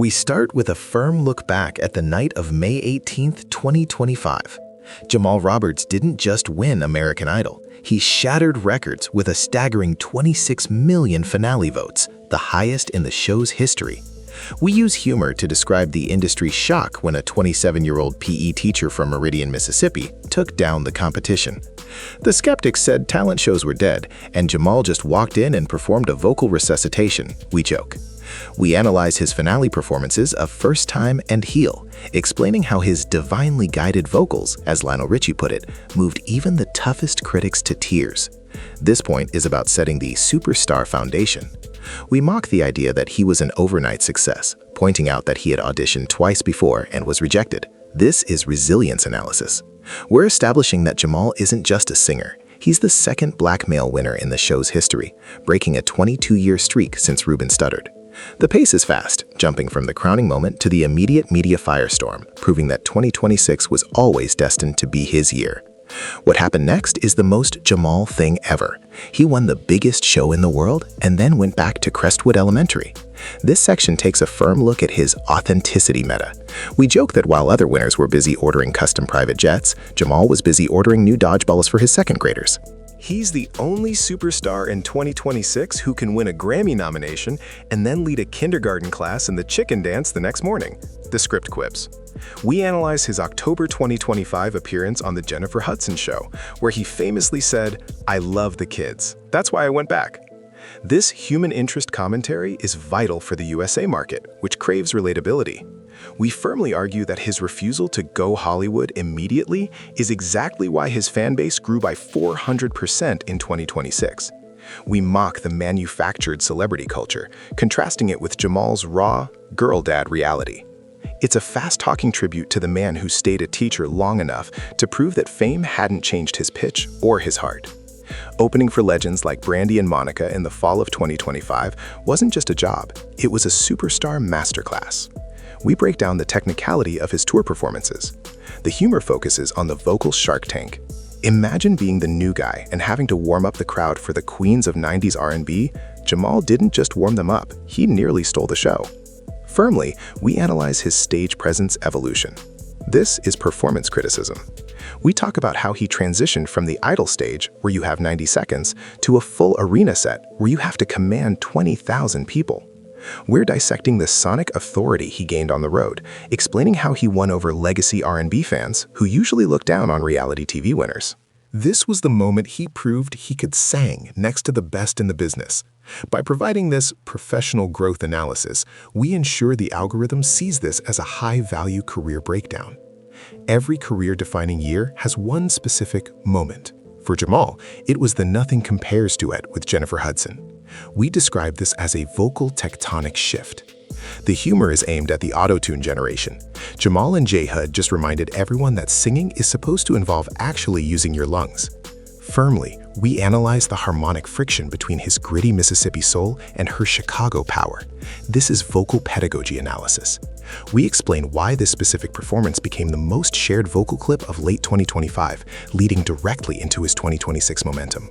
We start with a firm look back at the night of May 18, 2025. Jamal Roberts didn't just win American Idol. He shattered records with a staggering 26 million finale votes, the highest in the show's history. We use humor to describe the industry's shock when a 27-year-old PE teacher from Meridian, Mississippi, took down the competition. The skeptics said talent shows were dead, and Jamal just walked in and performed a vocal resuscitation, we joke. We analyze his finale performances of First Time and Heal, explaining how his divinely guided vocals, as Lionel Richie put it, moved even the toughest critics to tears. This point is about setting the superstar foundation. We mock the idea that he was an overnight success, pointing out that he had auditioned twice before and was rejected. This is resilience analysis. We're establishing that Jamal isn't just a singer. He's the second black male winner in the show's history, breaking a 22-year streak since Ruben stuttered. The pace is fast, jumping from the crowning moment to the immediate media firestorm, proving that 2026 was always destined to be his year. What happened next is the most Jamal thing ever. He won the biggest show in the world and then went back to Crestwood Elementary. This section takes a firm look at his authenticity meta. We joke that while other winners were busy ordering custom private jets, Jamal was busy ordering new dodgeballs for his second graders. He's the only superstar in 2026 who can win a Grammy nomination and then lead a kindergarten class in the chicken dance the next morning. The script quips. We analyze his October 2025 appearance on The Jennifer Hudson Show, where he famously said, "I love the kids. That's why I went back." This human interest commentary is vital for the USA market, which craves relatability. We firmly argue that his refusal to go Hollywood immediately is exactly why his fan base grew by 400% in 2026. We mock the manufactured celebrity culture, contrasting it with Jamal's raw, girl dad reality. It's a fast-talking tribute to the man who stayed a teacher long enough to prove that fame hadn't changed his pitch or his heart. Opening for legends like Brandy and Monica in the fall of 2025 wasn't just a job, it was a superstar masterclass. We break down the technicality of his tour performances. The humor focuses on the vocal Shark Tank. Imagine being the new guy and having to warm up the crowd for the queens of 90s R&B. Jamal didn't just warm them up, he nearly stole the show. Firmly, we analyze his stage presence evolution. This is performance criticism. We talk about how he transitioned from the Idol stage, where you have 90 seconds, to a full arena set where you have to command 20,000 people. We're dissecting the sonic authority he gained on the road, explaining how he won over legacy R&B fans who usually look down on reality TV winners. This was the moment he proved he could sing next to the best in the business. By providing this professional growth analysis, we ensure the algorithm sees this as a high-value career breakdown. Every career-defining year has one specific moment. For Jamal, it was the Nothing Compares duet with Jennifer Hudson. We describe this as a vocal tectonic shift. The humor is aimed at the auto-tune generation. Jamal and JHud just reminded everyone that singing is supposed to involve actually using your lungs. Firmly, we analyze the harmonic friction between his gritty Mississippi soul and her Chicago power. This is vocal pedagogy analysis. We explain why this specific performance became the most shared vocal clip of late 2025, leading directly into his 2026 momentum.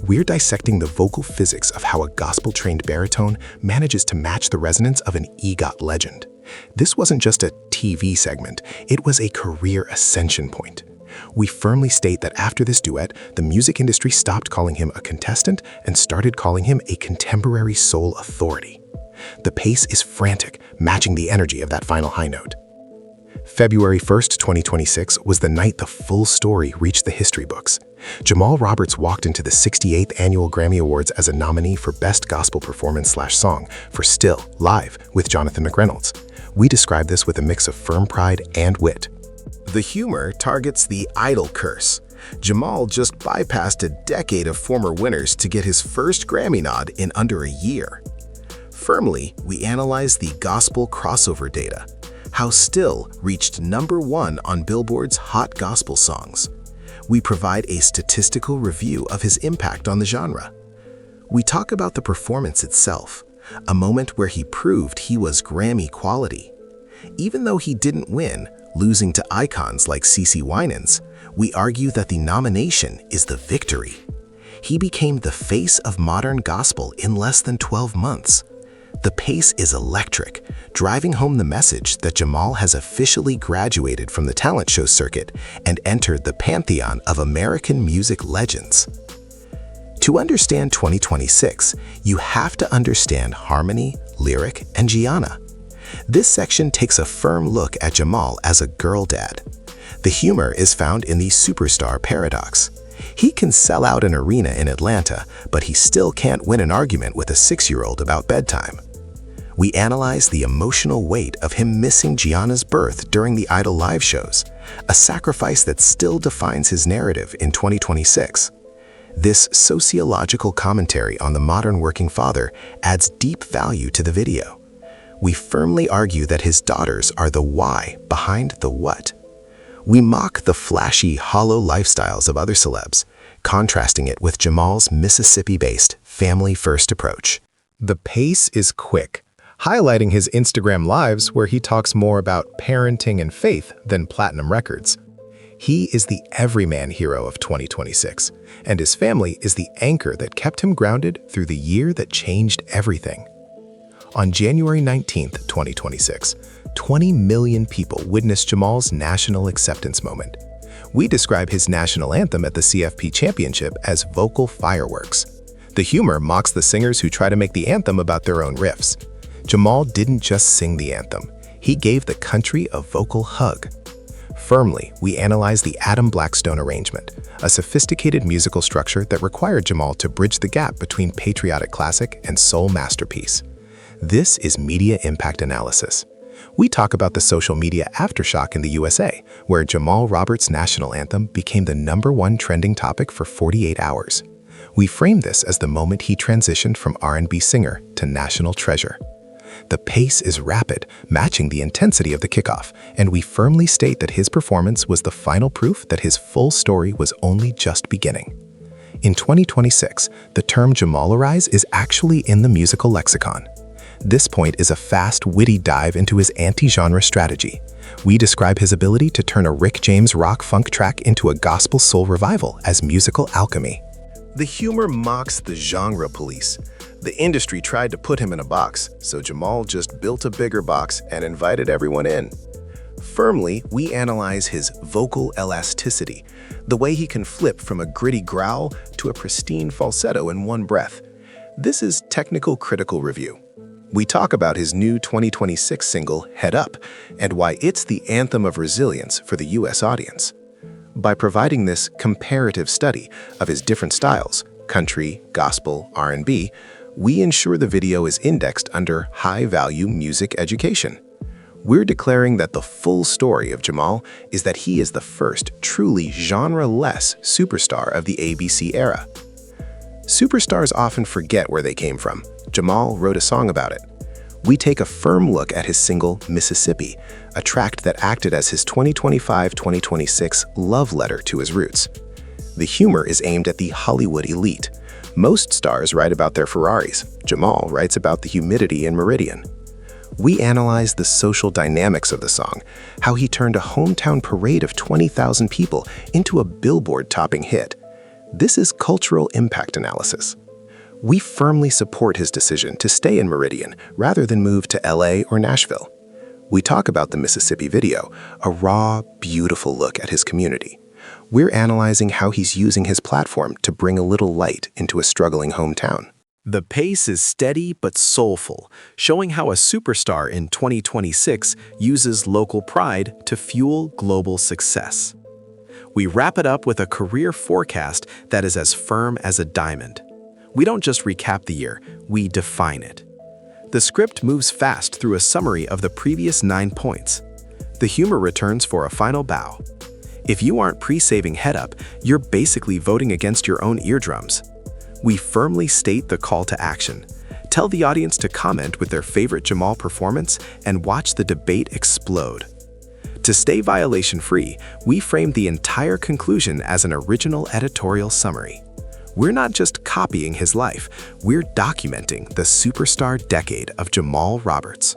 We're dissecting the vocal physics of how a gospel-trained baritone manages to match the resonance of an EGOT legend. This wasn't just a TV segment, it was a career ascension point. We firmly state that after this duet, the music industry stopped calling him a contestant and started calling him a contemporary soul authority. The pace is frantic, matching the energy of that final high note. February 1st, 2026 was the night the full story reached the history books. Jamal Roberts walked into the 68th Annual Grammy Awards as a nominee for Best Gospel Performance/Song for Still, Live with Jonathan McReynolds. We describe this with a mix of firm pride and wit. The humor targets the idol curse. Jamal just bypassed a decade of former winners to get his first Grammy nod in under a year. Firmly, we analyze the gospel crossover data, how Still reached #1 on Billboard's Hot Gospel Songs. We provide a statistical review of his impact on the genre. We talk about the performance itself, a moment where he proved he was Grammy quality. Even though he didn't win, losing to icons like CeCe Winans, we argue that the nomination is the victory. He became the face of modern gospel in less than 12 months. The pace is electric, driving home the message that Jamal has officially graduated from the talent show circuit and entered the pantheon of American music legends. To understand 2026, you have to understand harmony, lyric, and Gianna. This section takes a firm look at Jamal as a girl dad. The humor is found in the superstar paradox. He can sell out an arena in Atlanta, but he still can't win an argument with a 6-year-old about bedtime. We analyze the emotional weight of him missing Gianna's birth during the Idol live shows, a sacrifice that still defines his narrative in 2026. This sociological commentary on the modern working father adds deep value to the video. We firmly argue that his daughters are the why behind the what. We mock the flashy, hollow lifestyles of other celebs, contrasting it with Jamal's Mississippi-based, family-first approach. The pace is quick, highlighting his Instagram lives where he talks more about parenting and faith than platinum records. He is the everyman hero of 2026, and his family is the anchor that kept him grounded through the year that changed everything. On January 19, 2026, 20 million people witnessed Jamal's national acceptance moment. We describe his national anthem at the CFP Championship as vocal fireworks. The humor mocks the singers who try to make the anthem about their own riffs. Jamal didn't just sing the anthem, he gave the country a vocal hug. Firmly, we analyze the Adam Blackstone arrangement, a sophisticated musical structure that required Jamal to bridge the gap between patriotic classic and soul masterpiece. This is media impact analysis. We talk about the social media aftershock in the USA, where Jamal Roberts' national anthem became the #1 trending topic for 48 hours. We frame this as the moment he transitioned from R&B singer to national treasure. The pace is rapid, matching the intensity of the kickoff, and we firmly state that his performance was the final proof that his full story was only just beginning. In 2026, the term Jamalerize is actually in the musical lexicon. This point is a fast, witty dive into his anti-genre strategy. We describe his ability to turn a Rick James rock-funk track into a gospel soul revival as musical alchemy. The humor mocks the genre police. The industry tried to put him in a box, so Jamal just built a bigger box and invited everyone in. Firmly, we analyze his vocal elasticity, the way he can flip from a gritty growl to a pristine falsetto in one breath. This is technical critical review. We talk about his new 2026 single, Head Up, and why it's the anthem of resilience for the US audience. By providing this comparative study of his different styles, country, gospel, R&B, we ensure the video is indexed under high-value music education. We're declaring that the full story of Jamal is that he is the first truly genre-less superstar of the ABC era. Superstars often forget where they came from. Jamal wrote a song about it. We take a firm look at his single, Mississippi, a track that acted as his 2025-2026 love letter to his roots. The humor is aimed at the Hollywood elite. Most stars write about their Ferraris. Jamal writes about the humidity in Meridian. We analyze the social dynamics of the song, how he turned a hometown parade of 20,000 people into a Billboard-topping hit. This is cultural impact analysis. We firmly support his decision to stay in Meridian rather than move to LA or Nashville. We talk about the Mississippi video, a raw, beautiful look at his community. We're analyzing how he's using his platform to bring a little light into a struggling hometown. The pace is steady but soulful, showing how a superstar in 2026 uses local pride to fuel global success. We wrap it up with a career forecast that is as firm as a diamond. We don't just recap the year, we define it. The script moves fast through a summary of the previous 9 points. The humor returns for a final bow. If you aren't pre-saving Head Up, you're basically voting against your own eardrums. We firmly state the call to action. Tell the audience to comment with their favorite Jamal performance and watch the debate explode. To stay violation-free, we frame the entire conclusion as an original editorial summary. We're not just copying his life, we're documenting the superstar decade of Jamal Roberts.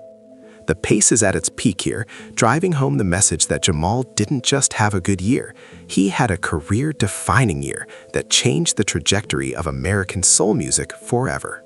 The pace is at its peak here, driving home the message that Jamal didn't just have a good year, he had a career-defining year that changed the trajectory of American soul music forever.